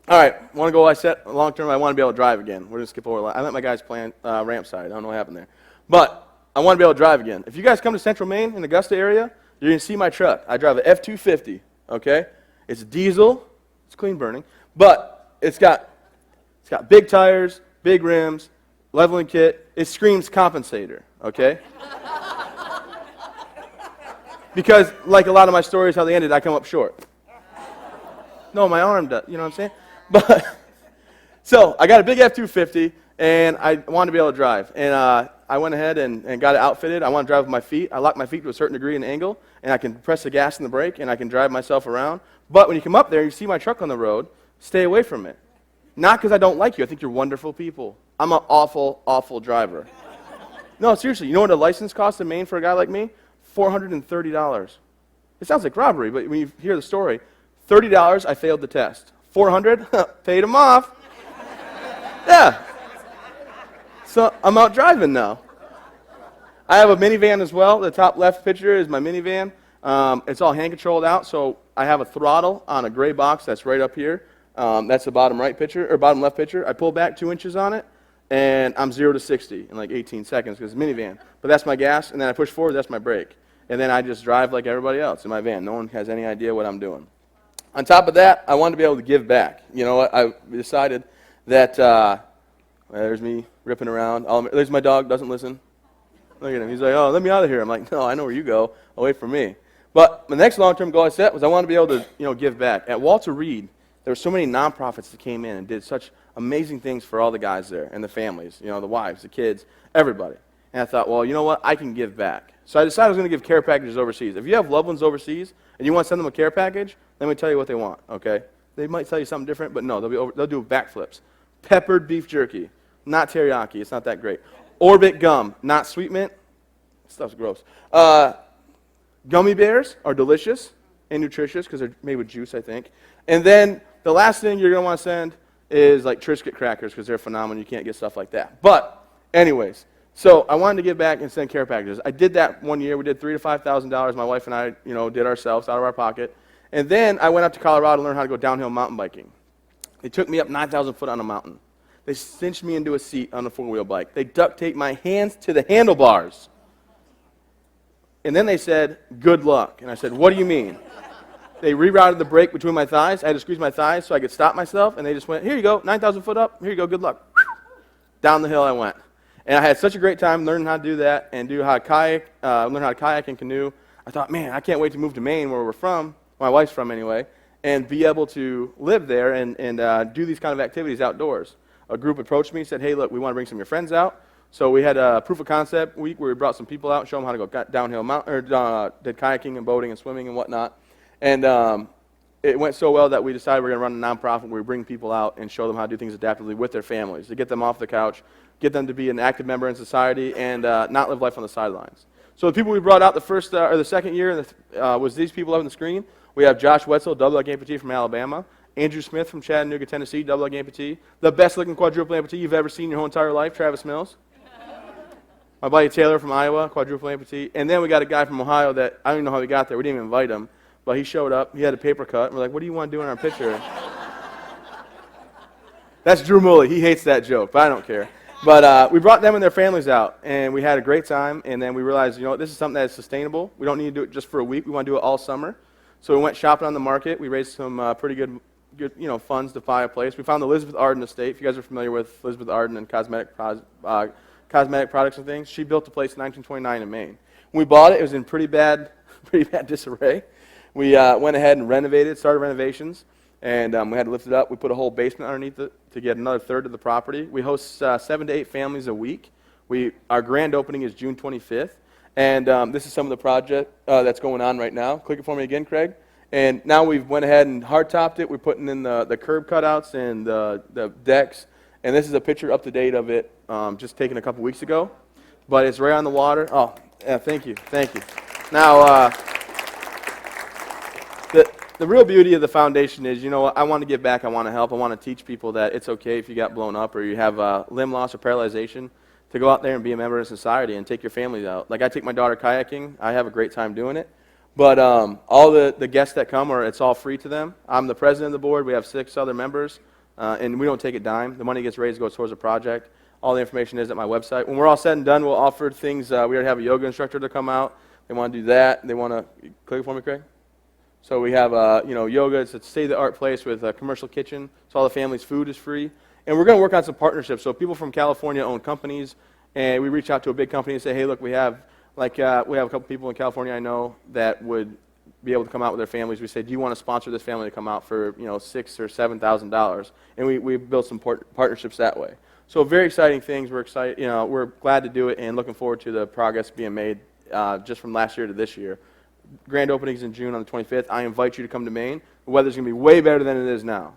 All right, one goal I set long term, I want to be able to drive again. We're going to skip over that. I met my guys playing ramp side. I don't know what happened there. But I want to be able to drive again. If you guys come to Central Maine in the Augusta area, you're going to see my truck. I drive an F-250, okay? It's diesel. It's clean burning. But it's got big tires, big rims, leveling kit. It screams compensator, okay? Because, like a lot of my stories, how they ended, I come up short. No, my arm does. You know what I'm saying? But so I got a big F-250, and I wanted to be able to drive. And I went ahead and got it outfitted. I want to drive with my feet. I lock my feet to a certain degree in angle, and I can press the gas and the brake, and I can drive myself around. But when you come up there, you see my truck on the road, stay away from it. Not because I don't like you. I think you're wonderful people. I'm an awful, awful driver. No, seriously. You know what a license costs in Maine for a guy like me? $430. It sounds like robbery, but when you hear the story, $30, I failed the test. $400, paid him off. Yeah. So I'm out driving now. I have a minivan as well. The top left picture is my minivan. It's all hand controlled out, so I have a throttle on a gray box that's right up here. That's the bottom right picture, or bottom left picture. I pull back 2 inches on it, and I'm 0 to 60 in like 18 seconds because it's a minivan. But that's my gas, and then I push forward, that's my brake. And then I just drive like everybody else in my van. No one has any idea what I'm doing. On top of that, I wanted to be able to give back. You know what? I decided that, there's me ripping around. There's my dog, doesn't listen. Look at him. He's like, oh, let me out of here. I'm like, no, I know where you go. I'll wait for me. But the next long-term goal I set was I wanted to be able to, give back. At Walter Reed, there were so many nonprofits that came in and did such amazing things for all the guys there and the families, the wives, the kids, everybody. And I thought, well, you know what? I can give back. So I decided I was going to give care packages overseas. If you have loved ones overseas and you want to send them a care package, let me tell you what they want, okay? They might tell you something different, but no, they'll do backflips. Peppered beef jerky, not teriyaki. It's not that great. Orbit gum, not sweet mint. Stuff's gross. Gummy bears are delicious and nutritious because they're made with juice, I think. And then the last thing you're going to want to send is like Triscuit crackers because they're phenomenal. You can't get stuff like that. But anyways, so I wanted to give back and send care packages. I did that one year. We did $3,000 to $5,000. My wife and I, did ourselves out of our pocket. And then I went up to Colorado to learn how to go downhill mountain biking. They took me up 9,000 foot on a mountain. They cinched me into a seat on a four-wheel bike. They duct taped my hands to the handlebars. And then they said, good luck. And I said, what do you mean? They rerouted the brake between my thighs. I had to squeeze my thighs so I could stop myself. And they just went, here you go, 9,000 foot up. Here you go, good luck. Down the hill I went. And I had such a great time learning how to do that and learn how to kayak and canoe. I thought, man, I can't wait to move to Maine, where we're from, my wife's from anyway, and be able to live there and do these kind of activities outdoors. A group approached me and said, hey, look, we want to bring some of your friends out. So we had a proof of concept week where we brought some people out and show them how to go downhill did kayaking and boating and swimming and whatnot. And it went so well that we decided we're going to run a nonprofit where we bring people out and show them how to do things adaptively with their families, to get them off the couch, get them to be an active member in society, and not live life on the sidelines. So the people we brought out the second year was these people up on the screen. We have Josh Wetzel, double-leg amputee from Alabama. Andrew Smith from Chattanooga, Tennessee, double-leg amputee. The best-looking quadruple amputee you've ever seen in your whole entire life, Travis Mills. My buddy Taylor from Iowa, quadruple amputee. And then we got a guy from Ohio that I don't even know how he got there. We didn't even invite him. But he showed up. He had a paper cut. And we're like, what do you want to do in our picture? That's Drew Mully. He hates that joke, but I don't care. But we brought them and their families out, and we had a great time. And then we realized, this is something that is sustainable. We don't need to do it just for a week. We want to do it all summer. So we went shopping on the market. We raised some pretty good funds to buy a place. We found the Elizabeth Arden estate. If you guys are familiar with Elizabeth Arden and cosmetic products and things, she built a place in 1929 in Maine. When we bought it, it was in pretty bad disarray. We went ahead and started renovations, and we had to lift it up. We put a whole basement underneath it to get another third of the property. We host 7 to 8 families a week. Our grand opening is June 25th, and this is some of the project that's going on right now. Click it for me again, Craig. And now we've went ahead and hard-topped it. We're putting in the curb cutouts and the decks, and this is a picture up to date of it, just taken a couple weeks ago. But it's right on the water. Oh, yeah, thank you. Now, the real beauty of the foundation is, I want to give back, I want to help, I want to teach people that it's okay if you got blown up or you have limb loss or paralyzation to go out there and be a member of society and take your families out. Like I take my daughter kayaking, I have a great time doing it. But all the guests that come, it's all free to them. I'm the president of the board, we have 6 other members, and we don't take a dime. The money gets raised, goes towards the project. All the information is at my website. When we're all said and done, we'll offer things. We already have a yoga instructor to come out. They want to do that. They want to, click it for me, Craig? So we have, yoga. It's a state-of-the-art place with a commercial kitchen, so all the family's food is free. And we're going to work on some partnerships. So people from California own companies, and we reach out to a big company and say, hey, look, we have a couple people in California I know that would be able to come out with their families. We say, do you want to sponsor this family to come out for, $6,000 or $7,000? And we built some partnerships that way. So very exciting things. We're excited. We're glad to do it and looking forward to the progress being made just from last year to this year. Grand openings in June on the 25th. I invite you to come to Maine. The weather's going to be way better than it is now.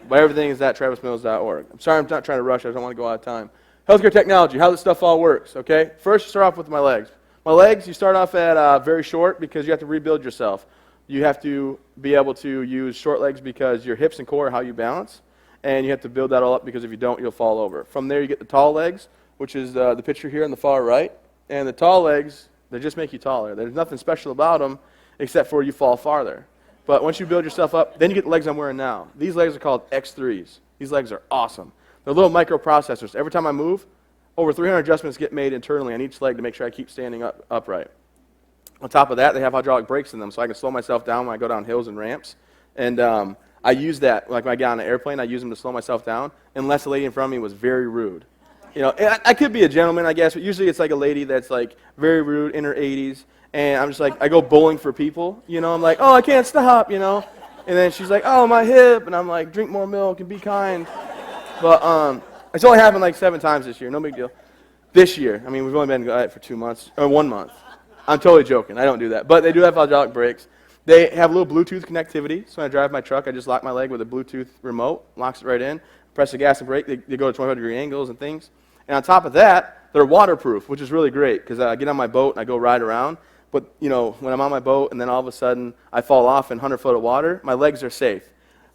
But everything is at travismills.org. I'm sorry I'm not trying to rush. I don't want to go out of time. Healthcare technology, how this stuff all works, okay? First, you start off with my legs. My legs, you start off at very short because you have to rebuild yourself. You have to be able to use short legs because your hips and core are how you balance. And you have to build that all up because if you don't, you'll fall over. From there, you get the tall legs, which is the picture here on the far right. And the tall legs, they just make you taller. There's nothing special about them except for you fall farther. But once you build yourself up, then you get the legs I'm wearing now. These legs are called X3s. These legs are awesome. They're little microprocessors. Every time I move, over 300 adjustments get made internally on each leg to make sure I keep standing upright. On top of that, they have hydraulic brakes in them, so I can slow myself down when I go down hills and ramps. And I use that, like when I get on an airplane, I use them to slow myself down, unless the lady in front of me was very rude. I could be a gentleman, I guess, but usually it's like a lady that's like very rude in her 80s, and I'm just like, I go bowling for people, I'm like, oh, I can't stop, And then she's like, oh, my hip. And I'm like, drink more milk and be kind. But it's only happened like 7 times this year. No big deal. This year, I mean, we've only been at it for 2 months, or 1 month. I'm totally joking. I don't do that. But they do have hydraulic brakes. They have a little Bluetooth connectivity. So when I drive my truck, I just lock my leg with a Bluetooth remote, locks it right in, press the gas and brake. They go to 25-degree angles and things. And on top of that, they're waterproof, which is really great because I get on my boat and I go ride around. But, you know, when I'm on my boat and then all of a sudden I fall off in 100 foot of water, my legs are safe.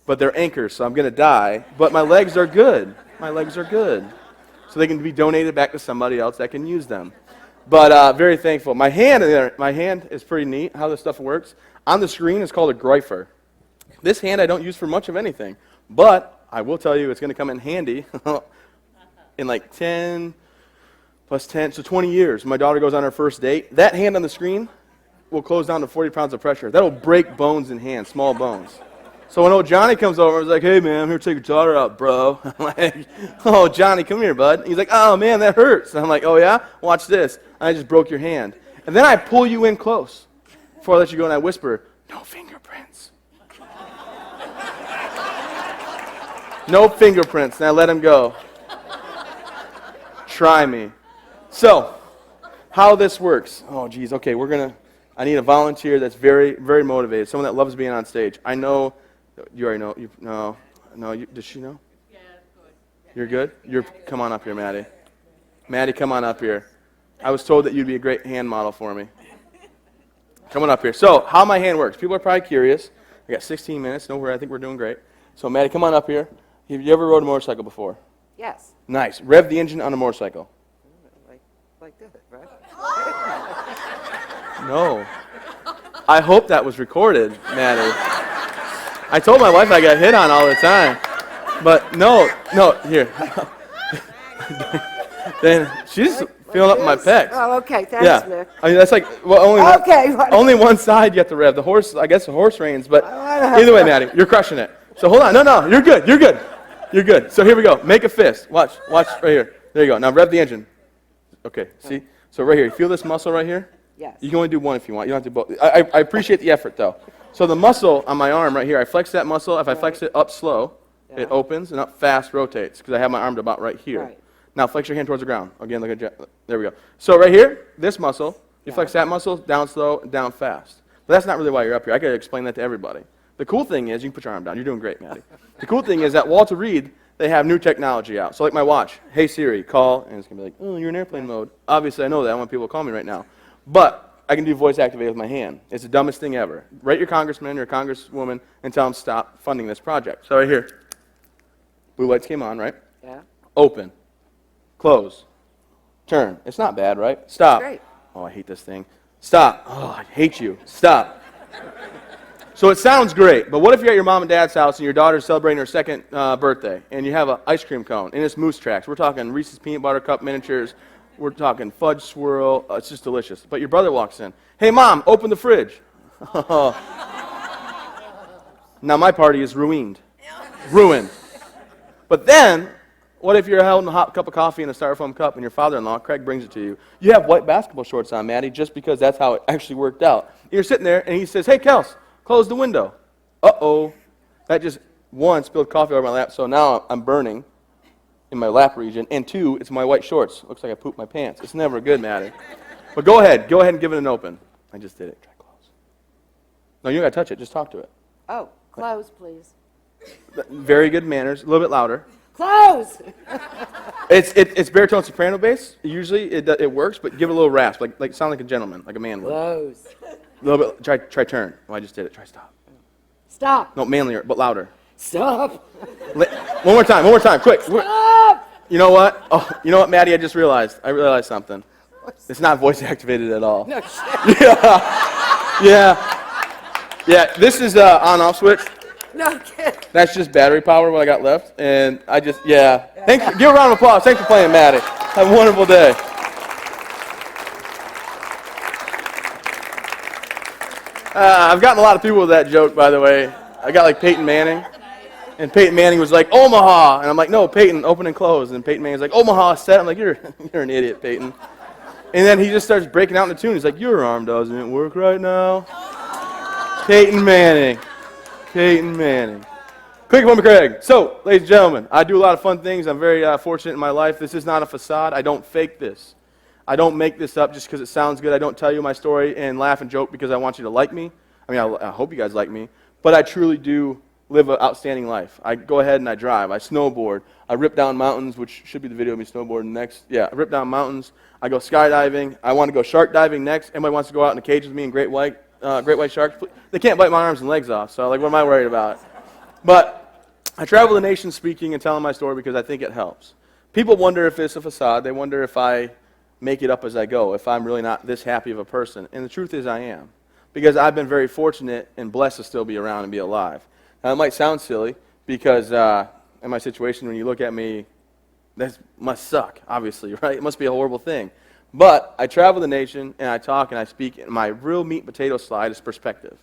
But they're anchors, so I'm going to die. But my legs are good. My legs are good. So they can be donated back to somebody else that can use them. But very thankful. My hand is pretty neat, how this stuff works. On the screen, it's called a Greifer. This hand I don't use for much of anything. But I will tell you it's going to come in handy in like 10 plus 10, so 20 years. When my daughter goes on her first date, that hand on the screen will close down to 40 pounds of pressure. That will break bones in hands, small bones. So when old Johnny comes over, I was like, hey, man, I'm here to take your daughter out, bro. I'm like, oh, Johnny, come here, bud. He's like, oh, man, that hurts. And I'm like, oh, yeah? Watch this. I just broke your hand. And then I pull you in close before I let you go, and I whisper, no fingerprints. No fingerprints. And I let him go. Try me. So, how this works. Oh, geez. Okay, I need a volunteer that's very, very motivated, someone that loves being on stage. I know. You already know. Does she know? Yeah, good. You're good? Come on up here, Maddie. Maddie, come on up here. I was told that you'd be a great hand model for me. Come on up here. So, how my hand works. People are probably curious. I got 16 minutes. Don't worry, I think we're doing great. So, Maddie, come on up here. Have you ever rode a motorcycle before?
Yes.
Nice. Rev the engine on a motorcycle.
Like this, right?
No. I hope that was recorded, Maddie. I told my wife I got hit on all the time. But no, here. Then she's feeling up my pecs.
Oh, okay. Thanks, Nick.
I mean, that's like, well, only one side you have to rev. The horse, I guess the horse reins, but either way, Maddie, you're crushing it. So hold on. No, you're good. You're good. So here we go. Make a fist. Watch right here. There you go. Now rev the engine. Okay, see? So right here, you feel this muscle right here?
Yes.
You can only do one if you want. You don't have to both. I appreciate the effort, though. So the muscle on my arm right here, I flex that muscle. If I flex it up slow, it opens, and up fast rotates, because I have my arm about right here.
Right.
Now flex your hand towards the ground. Again, look at there we go. So right here, this muscle, you flex that muscle, down slow, down fast. But that's not really why you're up here. I got to explain that to everybody. The cool thing is, you can put your arm down. You're doing great, Maddie. The cool thing is that Walter Reed, they have new technology out. So like my watch, hey Siri, call, and it's going to be like, oh, you're in airplane mode. Obviously, I know that. I want people to call me right now. But I can do voice activated with my hand. It's the dumbest thing ever. Write your congressman or congresswoman and tell them stop funding this project. So right here, blue lights came on, right?
Yeah.
Open, close, turn. It's not bad, right? Stop.
Great.
Oh, I hate this thing. Stop. Oh, I hate you. Stop. So it sounds great, but what if you're at your mom and dad's house and your daughter's celebrating her second birthday, and you have an ice cream cone, and it's Moose Tracks. We're talking Reese's Peanut Butter Cup miniatures. We're talking fudge swirl. It's just delicious. But your brother walks in. Hey, Mom, open the fridge. Now my party is ruined. Ruined. But then, what if you're holding a hot cup of coffee in a styrofoam cup and your father-in-law, Craig, brings it to you? You have white basketball shorts on, Maddie, just because that's how it actually worked out. You're sitting there, and he says, hey, Kels, close the window. Uh-oh. That just, one, spilled coffee over my lap, so now I'm burning in my lap region, and two, it's my white shorts. Looks like I pooped my pants. It's never good, Maddie. But go ahead and give it an open. I just did it. Try close. No, you don't got to touch it. Just talk to it.
Oh, close, please.
Very good manners. A little bit louder.
Close!
It's baritone soprano bass. Usually it works, but give it a little rasp, like sound like a gentleman, like a man would.
Close.
A little bit. Try turn. Oh, I just did it. Try stop.
Stop.
No, manlier, but louder.
Stop.
One more time, quick.
Stop.
You know what? Oh, you know what, Maddie? I realized something. It's not voice activated at all.
No shit.
Yeah. This is on-off switch.
No kidding.
That's just battery power, what I got left. And I just, yeah. Give a round of applause. Thanks for playing, Maddie. Have a wonderful day. I've gotten a lot of people with that joke, by the way. I got like Peyton Manning. And Peyton Manning was like, Omaha. And I'm like, no, Peyton, open and close. And Peyton Manning's like, Omaha set. I'm like, you're an idiot, Peyton. And then he just starts breaking out in the tune. He's like, your arm doesn't work right now. Peyton Manning. Peyton Manning. Click for me, Craig. So, ladies and gentlemen, I do a lot of fun things. I'm very fortunate in my life. This is not a facade. I don't fake this. I don't make this up just because it sounds good. I don't tell you my story and laugh and joke because I want you to like me. I mean, I hope you guys like me. But I truly do live an outstanding life. I go ahead and I drive. I snowboard. I rip down mountains, which should be the video of me snowboarding next. Yeah, I rip down mountains. I go skydiving. I want to go shark diving next. Anybody wants to go out in a cage with me and great white sharks? They can't bite my arms and legs off, so like, what am I worried about? But I travel the nation speaking and telling my story because I think it helps. People wonder if it's a facade. They wonder if I make it up as I go, if I'm really not this happy of a person. And the truth is I am, because I've been very fortunate and blessed to still be around and be alive. Now, it might sound silly because in my situation, when you look at me, that must suck, obviously, right? It must be a horrible thing. But I travel the nation, and I talk, and I speak, and my real meat and potato slide is perspective.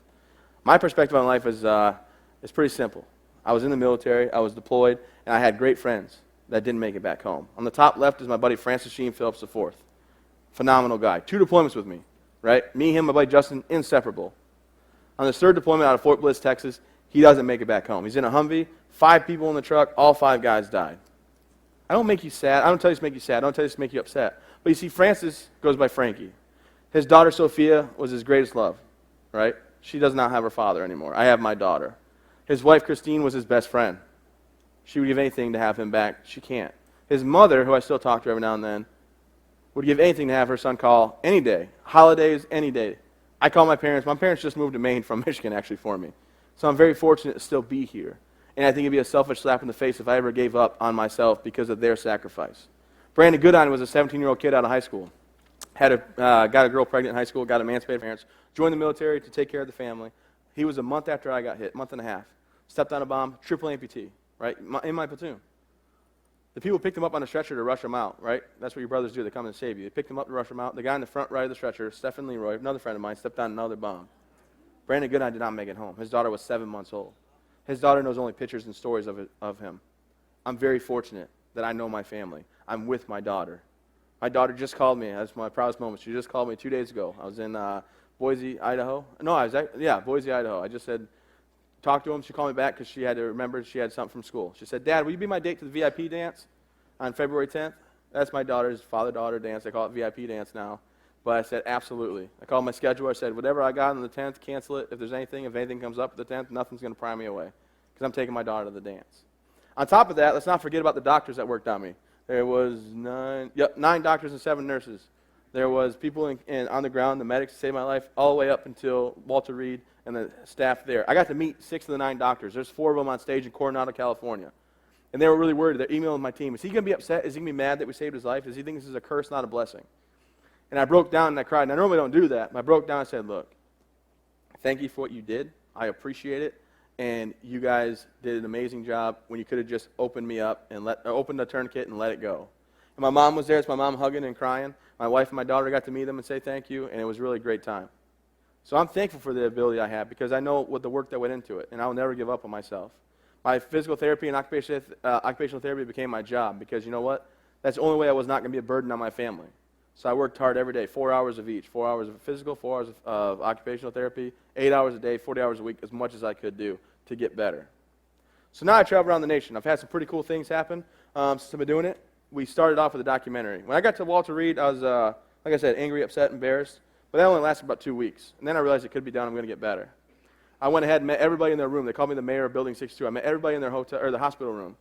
My perspective on life is pretty simple. I was in the military, I was deployed, and I had great friends that didn't make it back home. On the top left is my buddy Francis Sheen Phillips IV. Phenomenal guy. 2 deployments with me, right? Me, him, my buddy Justin, inseparable. On the 3rd deployment out of Fort Bliss, Texas, he doesn't make it back home. He's in a Humvee, 5 people in the truck, all 5 guys died. I don't make you sad. I don't tell you this to make you sad. I don't tell you this to make you upset. But you see, Francis goes by Frankie. His daughter Sophia was his greatest love, right? She does not have her father anymore. I have my daughter. His wife Christine was his best friend. She would give anything to have him back. She can't. His mother, who I still talk to every now and then, would give anything to have her son call any day. Holidays, any day. I call my parents. My parents just moved to Maine from Michigan, actually, for me. So I'm very fortunate to still be here. And I think it'd be a selfish slap in the face if I ever gave up on myself because of their sacrifice. Brandon Goodine was a 17-year-old kid out of high school. Got a girl pregnant in high school, got emancipated parents, joined the military to take care of the family. He was a month after I got hit, month and a half. Stepped on a bomb, triple amputee, right, in my platoon. The people picked him up on a stretcher to rush him out, right? That's what your brothers do. They come and save you. They picked him up to rush him out. The guy in the front right of the stretcher, Stephen Leroy, another friend of mine, stepped on another bomb. Brandon Goodine did not make it home. His daughter was 7 months old. His daughter knows only pictures and stories of him. I'm very fortunate that I know my family. I'm with my daughter. My daughter just called me. That's my proudest moment. She just called me 2 days ago. I was in Boise, Idaho. No, Boise, Idaho. I just said, talk to him. She called me back because she had to remember she had something from school. She said, Dad, will you be my date to the VIP dance on February 10th? That's my daughter's father-daughter dance. They call it VIP dance now. But I said, absolutely. I called my scheduler. I said, whatever I got on the 10th, cancel it. If anything comes up at the 10th, nothing's going to pry me away because I'm taking my daughter to the dance. On top of that, let's not forget about the doctors that worked on me. There was 9 doctors and 7 nurses. There was people on the ground, the medics saved my life, all the way up until Walter Reed and the staff there. I got to meet 6 of the 9 doctors. There's 4 of them on stage in Coronado, California. And they were really worried. They're emailing my team. Is he going to be upset? Is he going to be mad that we saved his life? Does he think this is a curse, not a blessing? And I broke down and I cried. And I normally don't do that. But I broke down and said, look, thank you for what you did. I appreciate it. And you guys did an amazing job when you could have just opened me up and opened the tourniquet and let it go. And my mom was there. It's my mom hugging and crying. My wife and my daughter got to meet them and say thank you. And it was really a great time. So I'm thankful for the ability I have because I know what the work that went into it. And I will never give up on myself. My physical therapy and occupational therapy became my job because you know what? That's the only way I was not going to be a burden on my family. So I worked hard every day, 4 hours of each, 4 hours of physical, 4 hours of occupational therapy, 8 hours a day, 40 hours a week, as much as I could do to get better. So now I travel around the nation. I've had some pretty cool things happen since I've been doing it. We started off with a documentary. When I got to Walter Reed, I was, like I said, angry, upset, embarrassed. But that only lasted about 2 weeks. And then I realized it could be done. I'm going to get better. I went ahead and met everybody in their room. They called me the mayor of Building 62. I met everybody in their hotel or the hospital room.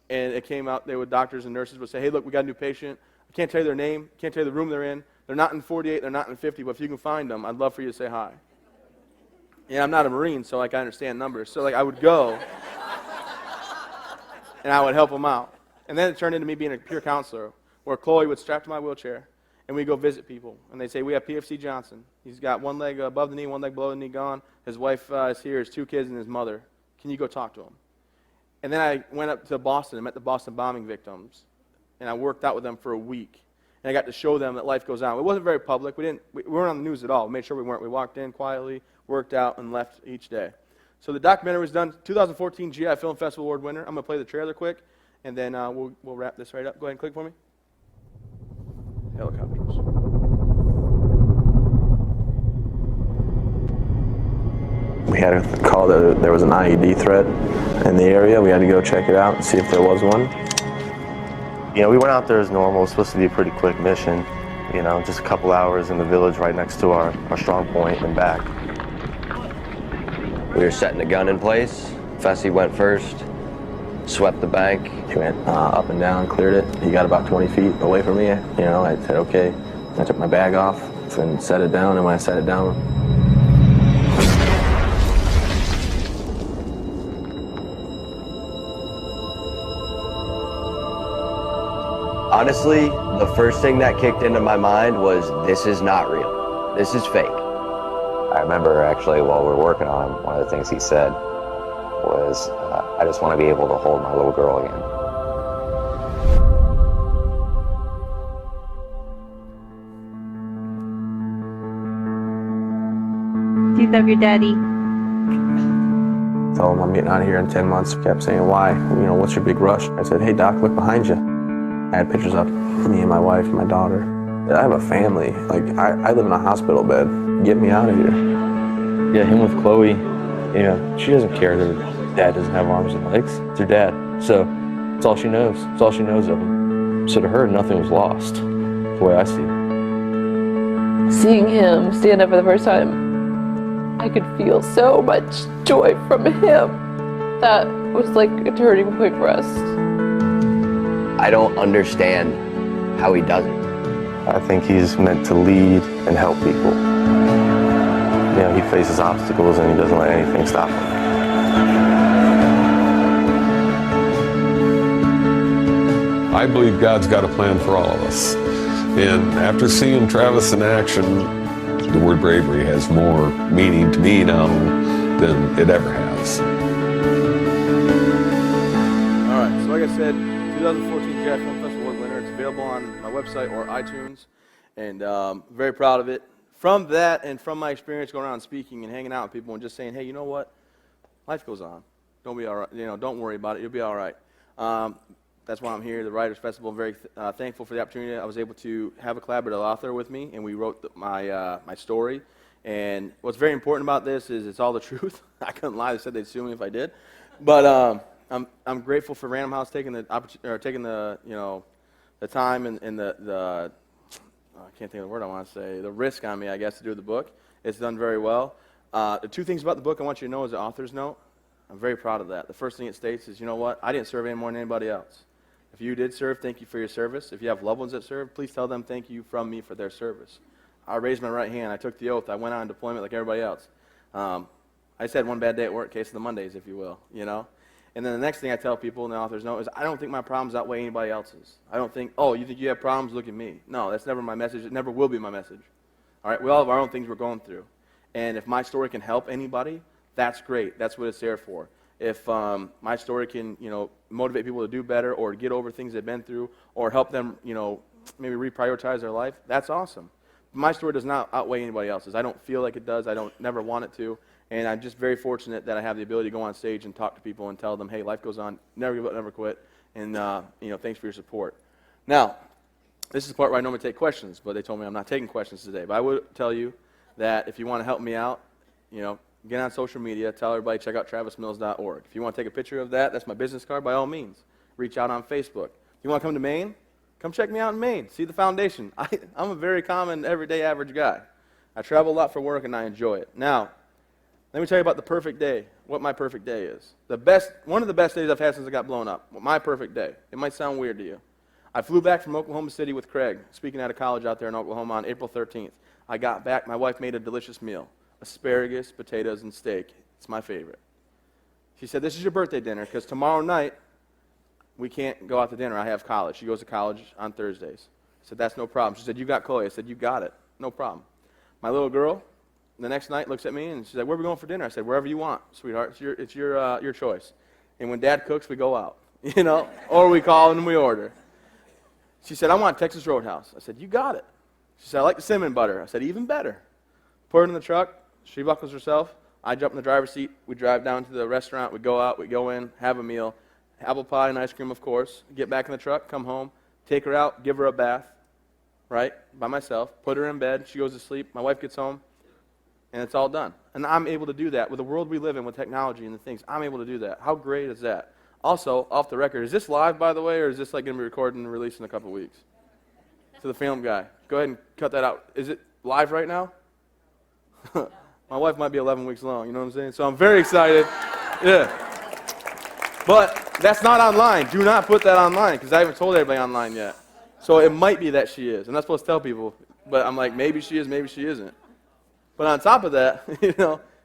And it came out, doctors and nurses would say, hey, look, we got a new patient. I can't tell you their name, can't tell you the room they're in. They're not in 48, they're not in 50, but if you can find them, I'd love for you to say hi. And I'm not a Marine, so I understand numbers. So I would go, and I would help them out. And then it turned into me being a peer counselor, where Chloe would strap to my wheelchair, and we'd go visit people. And they'd say, we have PFC Johnson. He's got one leg above the knee, one leg below the knee gone. His wife is here, his 2 kids, and his mother. Can you go talk to him? And then I went up to Boston and met the Boston bombing victims. And I worked out with them for a week. And I got to show them that life goes on. It wasn't very public. We weren't on the news at all. We made sure we weren't. We walked in quietly, worked out, and left each day. So the documentary was done. 2014 GI Film Festival Award winner. I'm going to play the trailer quick, and then we'll wrap this right up. Go ahead and click for me. Helicopters.
We had a call that there was an IED threat in the area. We had to go check it out and see if there was one. You know, we went out there as normal. It was supposed to be a pretty quick mission. You know, just a couple hours in the village right next to our strong point and back.
We were setting the gun in place. Fessy went first, swept the bank.
He went up and down, cleared it. He got about 20 feet away from me. You know, I said, okay. I took my bag off and set it down, and when I set it down,
Honestly, the first thing that kicked into my mind was, this is not real. This is fake.
I remember actually while we were working on him, one of the things he said was, I just want to be able to hold my little girl again.
Do you love your daddy?
told him I'm getting out of here in 10 months. He kept saying, why? You know, what's your big rush? I said, hey, Doc, look behind you. I had pictures of me and my wife and my daughter. I have a family. Like, I live in a hospital bed. Get me out of here.
Yeah, him with Chloe, you know, she doesn't care that her dad doesn't have arms and legs. It's her dad. So that's all she knows. That's all she knows of him. So to her, nothing was lost, the way I see it.
Seeing him stand up for the first time, I could feel so much joy from him. That was like a turning point for us.
I don't understand how he does it.
I think he's meant to lead and help people. You know, he faces obstacles and he doesn't let anything stop him.
I believe God's got a plan for all of us. And after seeing Travis in action, the word bravery has more meaning to me now than it ever has.
All right, so like I said, 2014 Jack Film Festival Award winner. It's available on my website or iTunes, and very proud of it. From that and from my experience going around speaking and hanging out with people and just saying, hey, you know what? Life goes on. Don't be all right. You know, don't worry about it. You'll be all right. That's why I'm here. The Writers Festival. I'm very thankful for the opportunity. I was able to have a collaborative author with me, and we wrote my story. And what's very important about this is it's all the truth. I couldn't lie. They said they'd sue me if I did. But I'm grateful for Random House taking the the time and the I can't think of the word I want to say, the risk on me, I guess, to do the book. It's done very well. The two things about the book I want you to know is the author's note. I'm very proud of that. The first thing it states is, you know what? I didn't serve any more than anybody else. If you did serve, thank you for your service. If you have loved ones that serve, please tell them thank you from me for their service. I raised my right hand. I took the oath. I went on deployment like everybody else. I just had one bad day at work, case of the Mondays, if you will, you know? And then the next thing I tell people in the author's note is I don't think my problems outweigh anybody else's. I don't think, oh, you think you have problems? Look at me. No, that's never my message. It never will be my message. All right? We all have our own things we're going through. And if my story can help anybody, that's great. That's what it's there for. If my story can, motivate people to do better or get over things they've been through or help them, maybe reprioritize their life, that's awesome. My story does not outweigh anybody else's. I don't feel like it does. I don't never want it to. And I'm just very fortunate that I have the ability to go on stage and talk to people and tell them, hey, life goes on, never give up, never quit, and thanks for your support. Now, this is the part where I normally take questions, but they told me I'm not taking questions today. But I would tell you that if you want to help me out, get on social media, tell everybody, check out travismills.org. If you want to take a picture of that, that's my business card, by all means. Reach out on Facebook. If you want to come to Maine, come check me out in Maine. See the foundation. I'm a very common, everyday, average guy. I travel a lot for work, and I enjoy it. Now, let me tell you about the perfect day, what my perfect day is. One of the best days I've had since I got blown up. My perfect day. It might sound weird to you. I flew back from Oklahoma City with Craig, speaking at a college out there in Oklahoma on April 13th. I got back. My wife made a delicious meal. Asparagus, potatoes, and steak. It's my favorite. She said, this is your birthday dinner because tomorrow night we can't go out to dinner. I have college. She goes to college on Thursdays. I said, that's no problem. She said, you got Chloe. I said, you got it. No problem. My little girl, the next night, looks at me and she's like, where are we going for dinner? I said, wherever you want, sweetheart. It's your choice. And when Dad cooks, we go out, or we call and we order. She said, I want Texas Roadhouse. I said, you got it. She said, I like the cinnamon butter. I said, even better. Put it in the truck. She buckles herself. I jump in the driver's seat. We drive down to the restaurant. We go out. We go in, have a meal. Apple pie and ice cream, of course. Get back in the truck, come home, take her out, give her a bath, right, by myself. Put her in bed. She goes to sleep. My wife gets home. and it's all done. And I'm able to do that with the world we live in, with technology and the things. I'm able to do that. How great is that? Also, off the record, is this live, by the way, or is this like going to be recorded and released in a couple weeks? To the film guy, go ahead and cut that out. Is it live right now? My wife might be 11 weeks long, you know what I'm saying? So I'm very excited. Yeah. But that's not online. Do not put that online, because I haven't told everybody online yet. So it might be that she is. I'm not supposed to tell people, but I'm like, maybe she is, maybe she isn't. But on top of that, if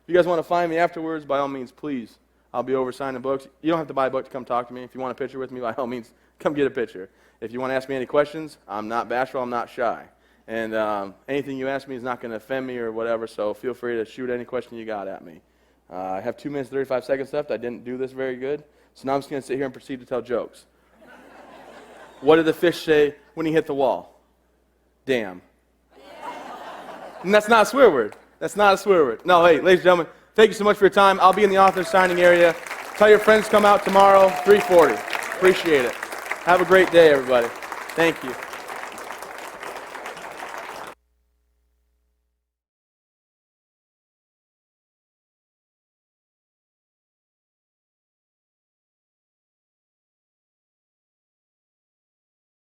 you guys want to find me afterwards, by all means, please. I'll be over signing books. You don't have to buy a book to come talk to me. If you want a picture with me, by all means, come get a picture. If you want to ask me any questions, I'm not bashful, I'm not shy. And anything you ask me is not going to offend me or whatever, so feel free to shoot any question you got at me. I have 2 minutes and 35 seconds left. I didn't do this very good, so now I'm just going to sit here and proceed to tell jokes. What did the fish say when he hit the wall? Damn. And that's not a swear word. That's not a swear word. No, hey, ladies and gentlemen, thank you so much for your time. I'll be in the author signing area. Tell your friends to come out tomorrow, 3:40. Appreciate it. Have a great day, everybody. Thank you.